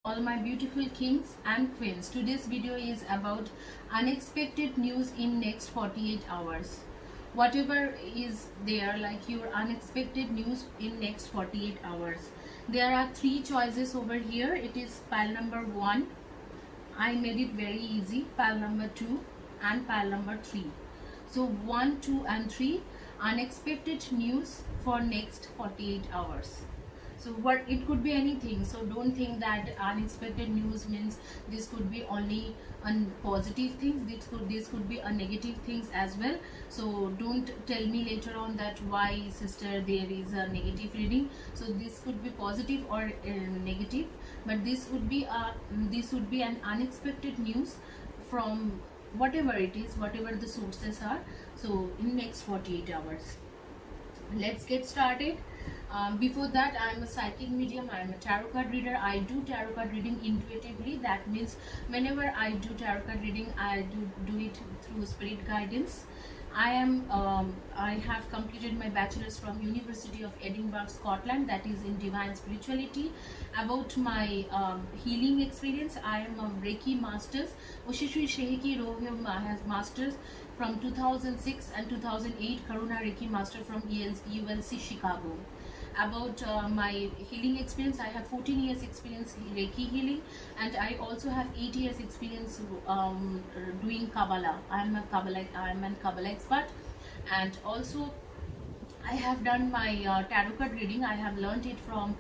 All my beautiful kings and queens. Today's video is about unexpected news in next 48 hours. Whatever is there, like your unexpected news in next 48 hours. There are three choices over here. It is pile number 1. I made it very easy. Pile number 2 and pile number 3. So 1, 2 and 3 unexpected news for next 48 hours. So what it could be anything, so don't think that unexpected news means this could be only positive things, this could be a negative things as well. So don't tell me later on that why sister there is a negative reading. So this could be positive or negative, but this would be an unexpected news from whatever it is, whatever the sources are. So in next 48 hours, let's get started. Before that, I am a psychic medium, I am a tarot card reader. I do tarot card reading intuitively. That means whenever I do tarot card reading, I do it through spirit guidance. I have completed my bachelor's from University of Edinburgh, Scotland, that is in divine spirituality. About my healing experience, I am a Reiki masters, Oshishri Shehiki Rohyo masters from 2006 and 2008, Karuna Reiki master from ULC Chicago. About my healing experience, I have 14 years experience Reiki healing, and I also have 8 years experience doing Kabbalah. I am a Kabbalah expert, and also I have done my tarot card reading. I have learned it from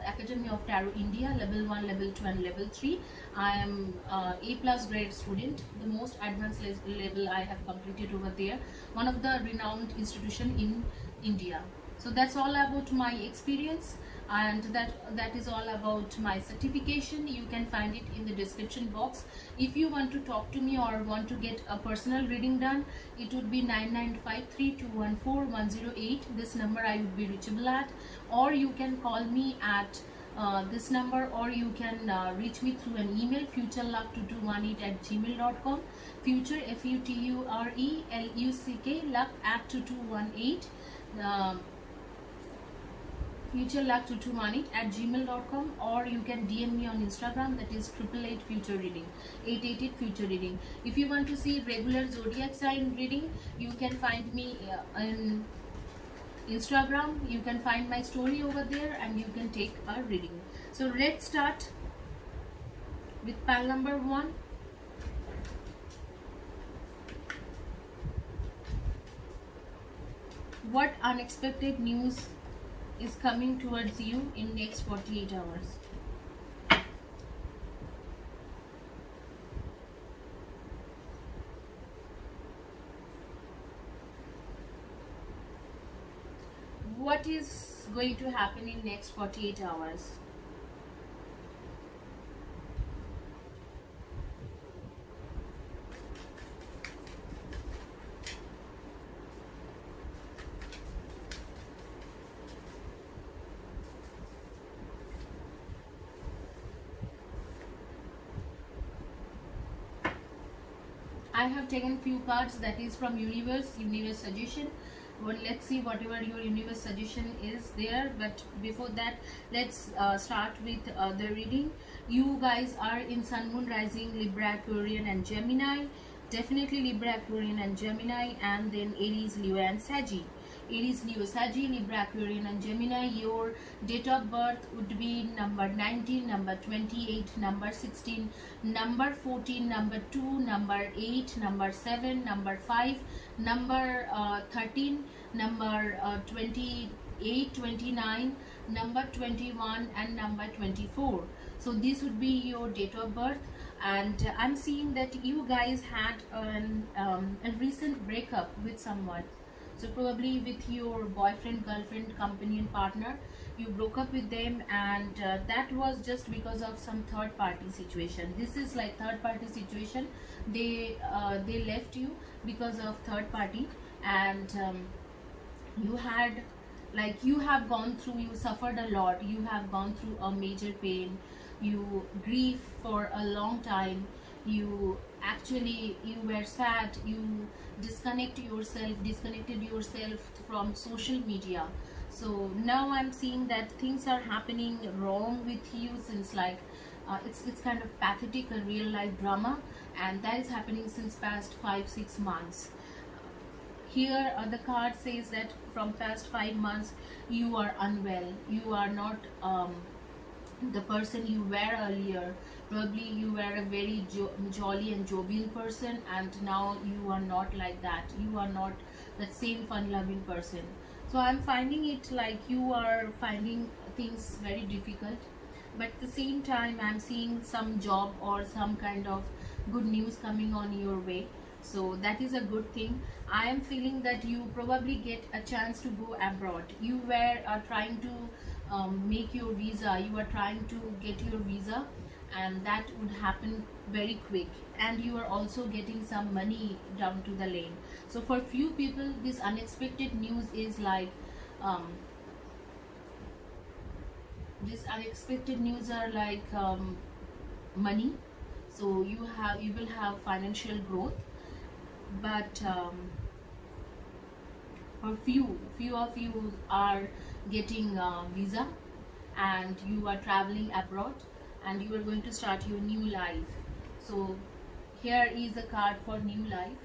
Academy of Tarot India, level 1, level 2 and level 3. I am A+ grade student. The most advanced level I have completed over there, one of the renowned institution in India. So that's all about my experience, and that is all about my certification. You can find it in the description box. If you want to talk to me or want to get a personal reading done, it would be 9953214108. This number I would be reachable at, or you can call me at this number, or you can reach me through an email, futureluck2218@gmail.com. Future FUTURELUCK luck@2218. futureluck2218@gmail.com, or you can DM me on Instagram, that is 888 future reading, 888 future reading. If you want to see regular zodiac sign reading, you can find me in Instagram. You can find my story over there and you can take a reading. So let's start with pile number 1. What unexpected news is coming towards you in next 48 hours? What is going to happen in next 48 hours? I have taken few cards, that is from universe suggestion. Well, let's see whatever your universe suggestion is there. But before that, let's start with the reading. You guys are in Sun, Moon, Rising, Libra, Aquarian and Gemini. Definitely Libra, Aquarian and Gemini, and then Aries, Leo and Saggy. Aries, Leo, Saggy, Libra, Aquarian and Gemini. Your date of birth would be number 19, number 28, number 16, number 14, number 2, number 8, number 7, number 5, number 13, number 28, 29, number 21 and number 24. So this would be your date of birth. And I'm seeing that you guys had a recent breakup with someone. So probably with your boyfriend, girlfriend, companion, partner, you broke up with them, and that was just because of some third party situation. This is like third party situation. They left you because of third party, and you had, like, you have gone through, you suffered a lot, you have gone through a major pain, you grieve for a long time, you were sad, you disconnected yourself from social media. So now I'm seeing that things are happening wrong with you, since like it's kind of pathetic, a real life drama, and that is happening since past 5-6 months. Here the card says that from past 5 months you are unwell, you are not the person you were earlier. Probably you were a very jolly and jovial person, and now you are not like that. You are not that same fun loving person. So I'm finding it like you are finding things very difficult, but at the same time I'm seeing some job or some kind of good news coming on your way. So that is a good thing. I am feeling that you probably get a chance to go abroad. You were trying to make your visa, you are trying to get your visa, and that would happen very quick, and you are also getting some money down to the lane. So for few people this unexpected news is like this unexpected news are like money. So you will have financial growth, but or few of you are getting visa, and you are traveling abroad, and you are going to start your new life. So here is a card for new life.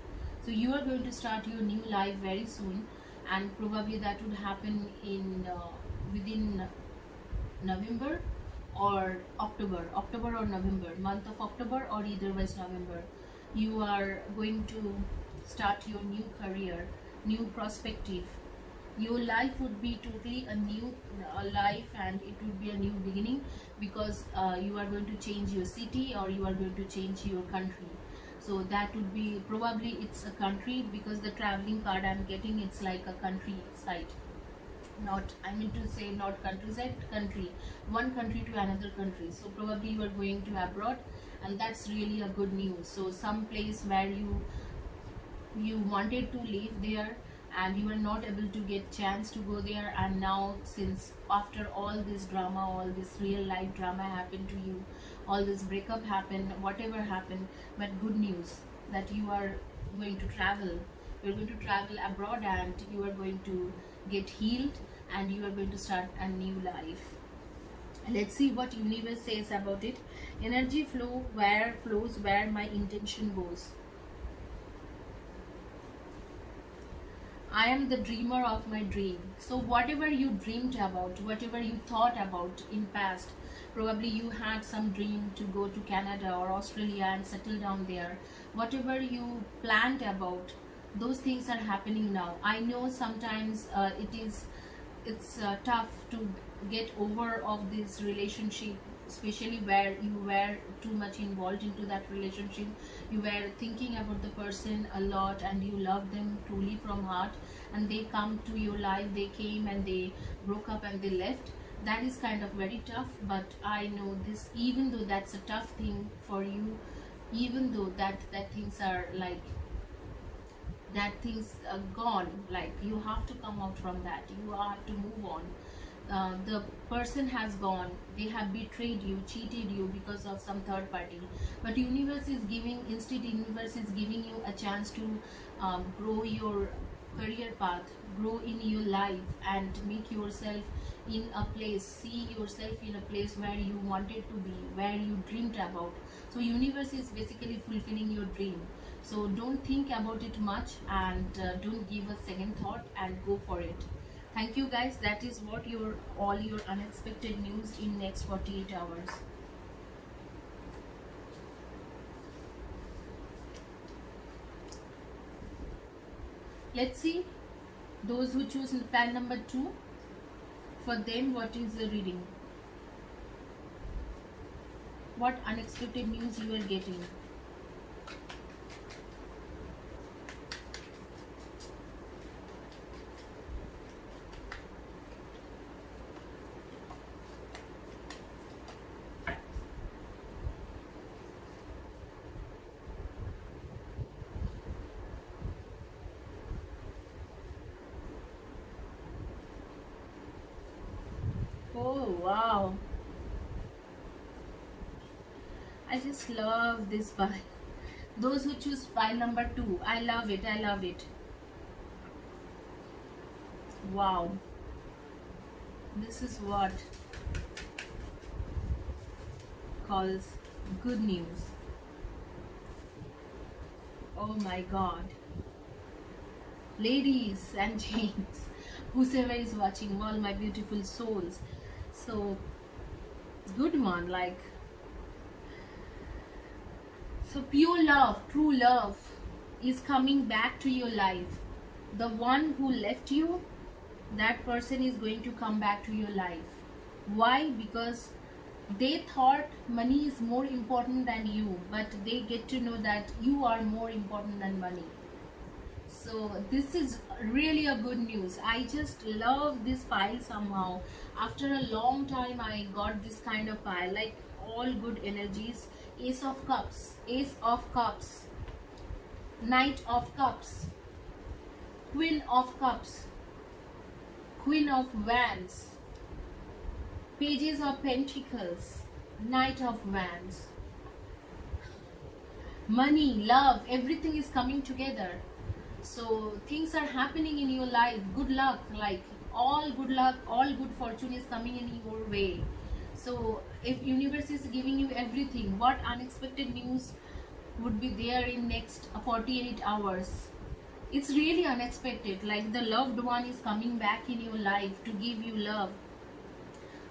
So you are going to start your new life very soon, and probably that would happen in within November or October or November, month of October, or either was November. You are going to start your new career, new perspective. Your life would be totally a new life, and it would be a new beginning, because you are going to change your city, or you are going to change your country. So that would be probably it's a country, because the traveling card I'm getting, it's like a countryside. Not, I mean to say, not countryside, country, one country to another country. So probably you are going to abroad, and that's really a good news. So some place where you wanted to live there, and you were not able to get chance to go there, and now since after all this drama, all this real life drama happened to you, all this breakup happened, whatever happened, but good news that you are going to travel. You're going to travel abroad, and you are going to get healed, and you are going to start a new life. Let's see what universe says about it. Energy flows where my intention goes. I am the dreamer of my dream. So whatever you dreamed about, whatever you thought about in past, probably you had some dream to go to Canada or Australia and settle down there. Whatever you planned about, those things are happening now. I know sometimes it's tough to get over of this relationship, especially where you were too much involved into that relationship. You were thinking about the person a lot, and you loved them truly from heart, and they come to your life, they came and they broke up and they left. That is kind of very tough, but I know this, even though that's a tough thing for you, even though that things are like that things are gone, like you have to come out from that, you have to move on. The person has gone, they have betrayed you, cheated you because of some third party, but universe is giving, instead universe is giving you a chance to grow your career path, grow in your life, and make yourself in a place, see yourself in a place where you wanted to be, where you dreamed about. So universe is basically fulfilling your dream. So don't think about it much, and don't give a second thought, and go for it. Thank you guys. That is what all your unexpected news in next 48 hours. Let's see those who choose plan number 2. For them, what is the reading? What unexpected news you are getting? Oh wow, I just love this pile. Those who choose pile number 2, I love it, I love it. Wow. This is what calls good news. Oh my god. Ladies and gents, whosoever is watching, all my beautiful souls. So, good one, like, so pure love, true love is coming back to your life. The one who left you, that person is going to come back to your life. Why? Because they thought money is more important than you, but they get to know that you are more important than money. So this is really a good news. I just love this pile somehow. After a long time I got this kind of pile, like all good energies. Ace of Cups, Ace of Cups, Knight of Cups, Queen of Cups, Queen of Wands, Pages of Pentacles, Knight of Wands. Money, love, everything is coming together. So things are happening in your life. Good luck, like all good luck, all good fortune is coming in your way. So if universe is giving you everything, what unexpected news would be there in next 48 hours? It's really unexpected, like the loved one is coming back in your life to give you love.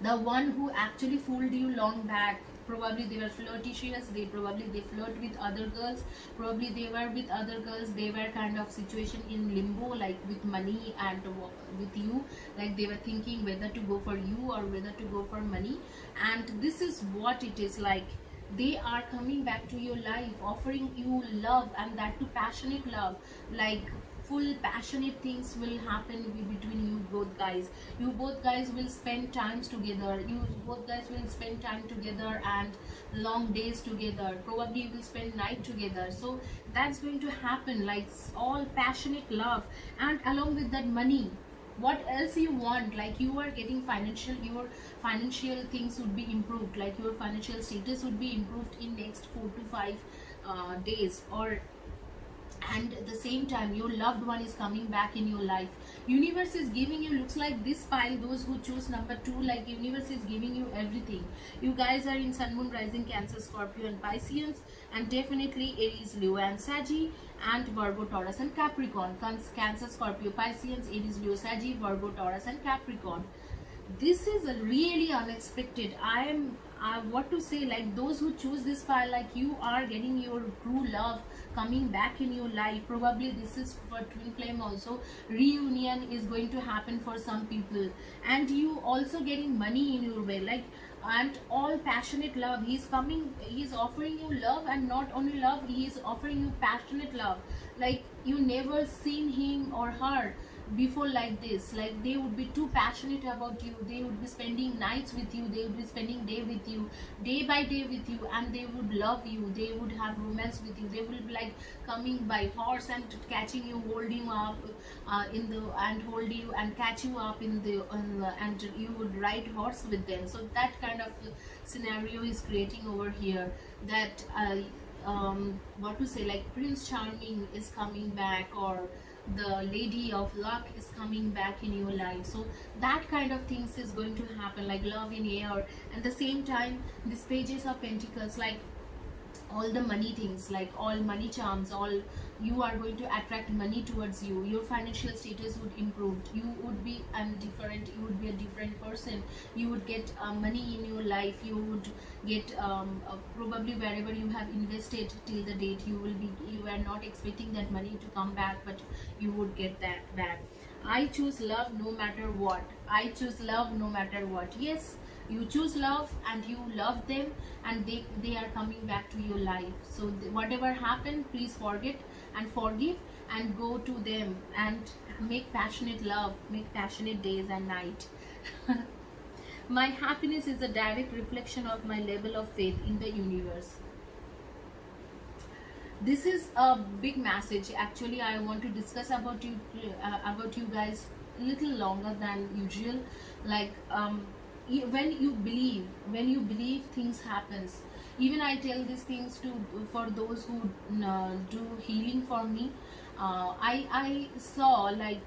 The one who actually fooled you long back, probably they were flirtatious, they flirt with other girls, probably they were with other girls, they were kind of situation in limbo, like with money and with you, like they were thinking whether to go for you or whether to go for money. And this is what it is like. They are coming back to your life, offering you love, and that too passionate love, like full passionate things will happen between you both guys. You both guys will spend times together, you both guys will spend time together and long days together, probably you will spend night together. So that's going to happen, like all passionate love. And along with that, money, what else you want? Like you are getting financial, your financial things would be improved, like your financial status would be improved in next 4 to 5 days, or and at the same time your loved one is coming back in your life. Universe is giving you, looks like this pile, those who choose number 2, like universe is giving you everything. You guys are in Sun, Moon, Rising, Cancer, Scorpio and Pisces, and definitely Aries, Leo and Saggy, and Virgo, Taurus and Capricorn. Cancer, Scorpio, Pisces, Aries, Leo, Saggy, Virgo, Taurus and Capricorn. This is a really unexpected. What to say, like those who choose this file, like you are getting your true love coming back in your life. Probably this is for twin flame also. Reunion is going to happen for some people, and you also getting money in your way, like, and all passionate love. He's coming, he's offering you love, and not only love, he is offering you passionate love, like you never seen him or her before like this. Like they would be too passionate about you, they would be spending nights with you, they would be spending day with you, day by day with you, and they would love you, they would have romance with you. They will be like coming by horse and catching you, holding you up in the, and hold you and catch you up in the and you would ride horse with them. So that kind of scenario is creating over here, that what to say, like Prince Charming is coming back, or the Lady of Luck is coming back in your life. So that kind of things is going to happen, like love in air. And the same time, these Pages of Pentacles, like all the money things, like all money charms, all, you are going to attract money towards you. Your financial status would improve, you would be different, you would be a different person, you would get money in your life, you would get probably wherever you have invested till the date, you are not expecting that money to come back, but you would get that back. I choose love no matter what. I choose love no matter what. Yes, you choose love and you love them, and they are coming back to your life. So whatever happened, please forget and forgive, and go to them and make passionate love, make passionate days and night. My happiness is a direct reflection of my level of faith in the universe. This is a big message. Actually, I want to discuss about you guys a little longer than usual. Like when you believe things happens. Even I tell these things to for those who do healing for me. I saw like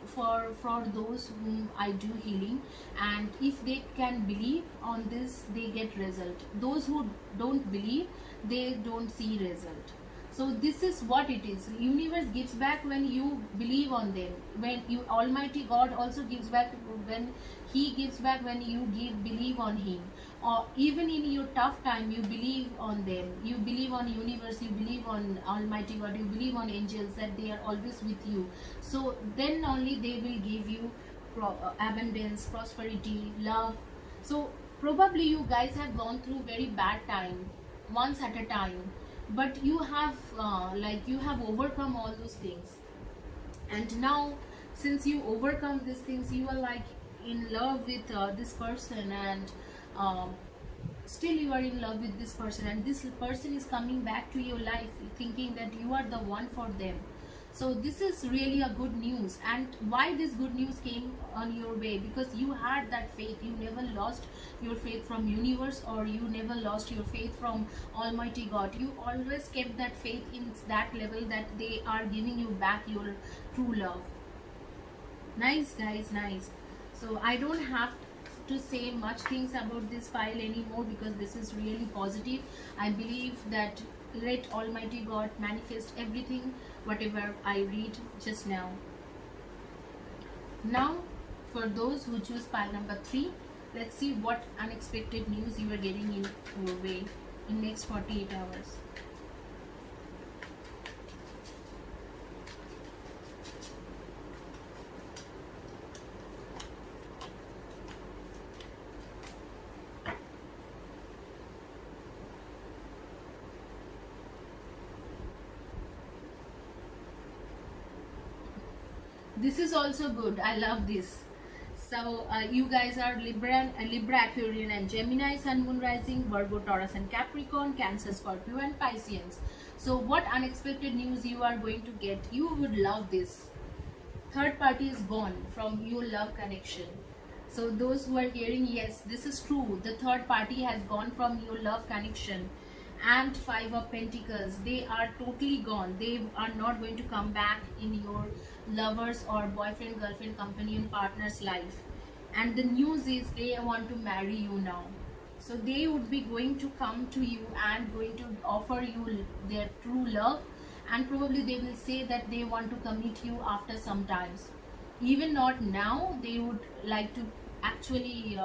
for those whom I do healing, and if they can believe on this, they get result. Those who don't believe, they don't see result. So this is what it is. Universe gives back when you believe on them. When you Almighty God also gives back when He gives back when you believe on Him. Or even in your tough time, you believe on them, you believe on universe, you believe on Almighty God, you believe on angels, that they are always with you. So then only they will give you abundance, prosperity, love. So probably you guys have gone through very bad time once at a time, but you have you have overcome all those things. And now, since you overcome these things, you are like in love with this person, and um, still you are in love with this person, and this person is coming back to your life thinking that you are the one for them. So this is really a good news. And why this good news came on your way? Because you had that faith. You never lost your faith from universe, or you never lost your faith from Almighty God. You always kept that faith in that level that they are giving you back your true love. Nice guys, nice. So I don't have to say much things about this file anymore, because this is really positive. I believe that let Almighty God manifest everything whatever I read just now. Now for those who choose pile number 3, let's see what unexpected news you are getting in your way in next 48 hours. This is also good. I love this. So you guys are Libra, Aquarian and Gemini, Sun, Moon, Rising, Virgo, Taurus and Capricorn, Cancer, Scorpio and Pisceans. So what unexpected news you are going to get? You would love this. Third party is gone from your love connection. So those who are hearing, yes, this is true. The third party has gone from your love connection. And 5 of Pentacles, they are totally gone. They are not going to come back in your lovers or boyfriend, girlfriend, companion, partner's life. And the news is they want to marry you now. So they would be going to come to you and going to offer you their true love, and probably they will say that they want to commit you after some times. Even not now, they would like to actually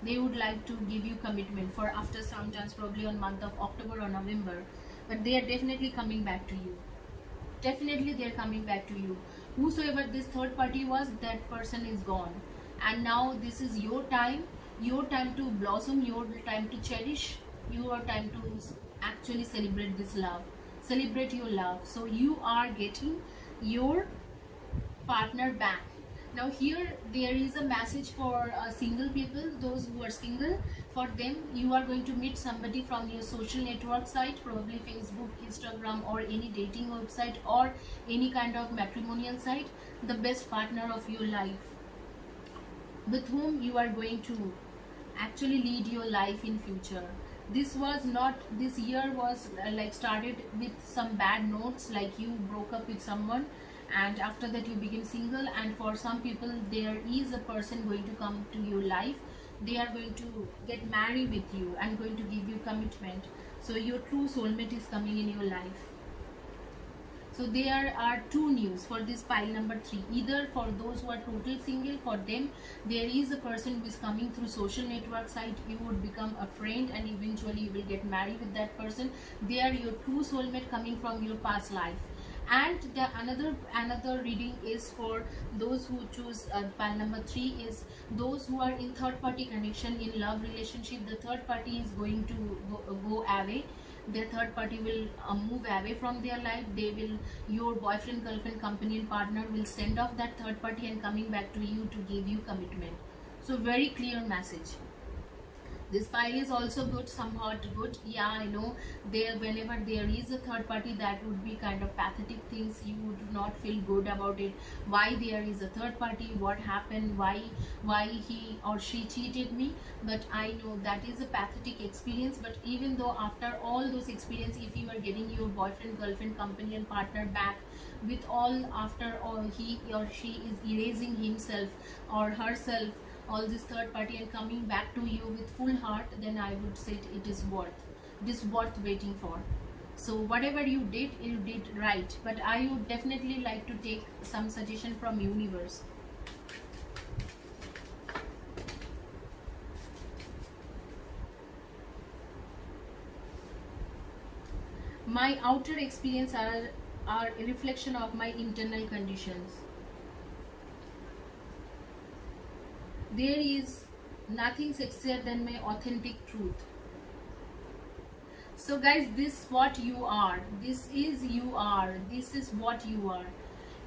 they would like to give you commitment for after some times, probably on month of October or November. But they are definitely coming back to you. Definitely they are coming back to you. Whosoever this third party was, that person is gone. And now this is your time to blossom, your time to cherish, your time to actually celebrate this love. Celebrate your love. So you are getting your partner back. Now here there is a message for single people, those who are single. For them, you are going to meet somebody from your social network site, probably Facebook, Instagram or any dating website or any kind of matrimonial site, the best partner of your life, with whom you are going to actually lead your life in future. This year was like started with some bad notes, like you broke up with someone and after that you became single, and for some people there is a person going to come to your life. They are going to get married with you and going to give you commitment. So your true soulmate is coming in your life. So there are 2 news for this pile number 3. Either for those who are total single, for them there is a person who is coming through social network site. You would become a friend and eventually you will get married with that person. They are your true soulmate coming from your past life. And the another reading is for those who choose pile number 3, is those who are in third party connection, in love relationship. The third party is going to go away. Their third party will move away from their life. Your boyfriend, girlfriend, companion, partner will send off that third party and coming back to you to give you commitment. So very clear message. This file is also good, somewhat good. Yeah, I know there, whenever there is a third party, that would be kind of pathetic things. You would not feel good about it. Why there is a third party, what happened, why he or she cheated me. But I know that is a pathetic experience. But even though after all those experience, if you are getting your boyfriend, girlfriend, companion, partner back with all, after all he or she is erasing himself or herself, all this third party, and coming back to you with full heart, then I would say it is worth waiting for. So whatever you did right. But I would definitely like to take some suggestion from universe. My outer experience are a reflection of my internal conditions. There is nothing sexier than my authentic truth. So guys, this is what you are. This is what you are.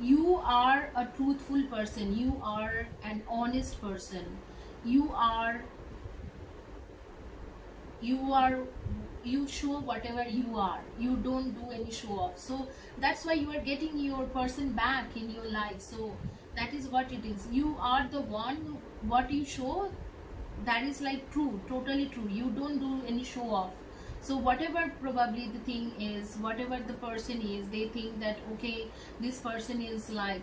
You are a truthful person. You are an honest person. You show whatever you are. You don't do any show off. So that's why you are getting your person back in your life. So that is what it is. You are the one. What you show, that is like true, totally true. You don't do any show off. So whatever probably the thing is, whatever the person is, they think that okay, this person is like,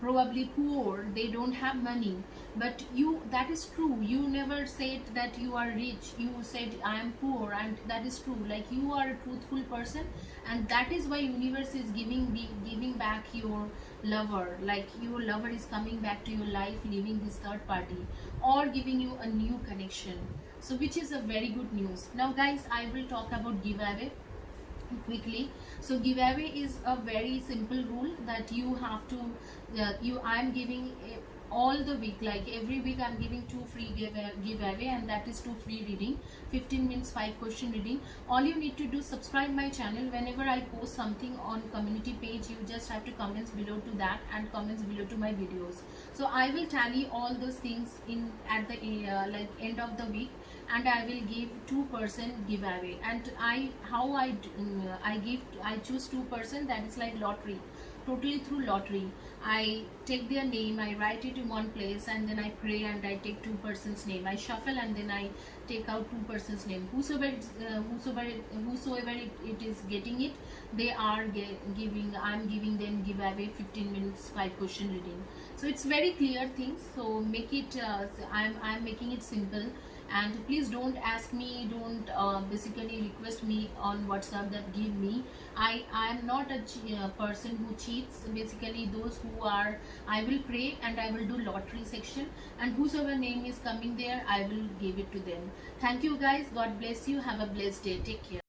probably poor, they don't have money. But you, that is true. You never said that you are rich. You said I am poor, and that is true. Like, you are a truthful person, and that is why universe is giving back your lover. Like, your lover is coming back to your life, leaving this third party, or giving you a new connection. So which is a very good news. Now guys, I will talk about giveaway quickly. So giveaway is a very simple rule that you have to I am giving all the week, like every week I'm giving 2 free giveaway, and that is 2 free reading, 15 minutes 5 question reading. All you need to do, subscribe my channel. Whenever I post something on community page, you just have to comments below to that, and comments below to my videos. So I will tally all those things in at the like end of the week, and I will give 2% giveaway. And I choose 2%, that is like lottery, totally through lottery. I take their name, I write it in one place, and then I pray, and I take 2%'s name. I shuffle, and then I take out 2%'s name. Whosoever it is getting it, they are giving. I'm giving them giveaway 15 minutes 5 question reading. So it's very clear things. So make it. I'm making it simple. And please don't ask me, don't basically request me on WhatsApp that give me. I am not a person who cheats. Basically those who are, I will pray, and I will do lottery section, and whosoever name is coming there, I will give it to them. Thank you guys. God bless you. Have a blessed day. Take care.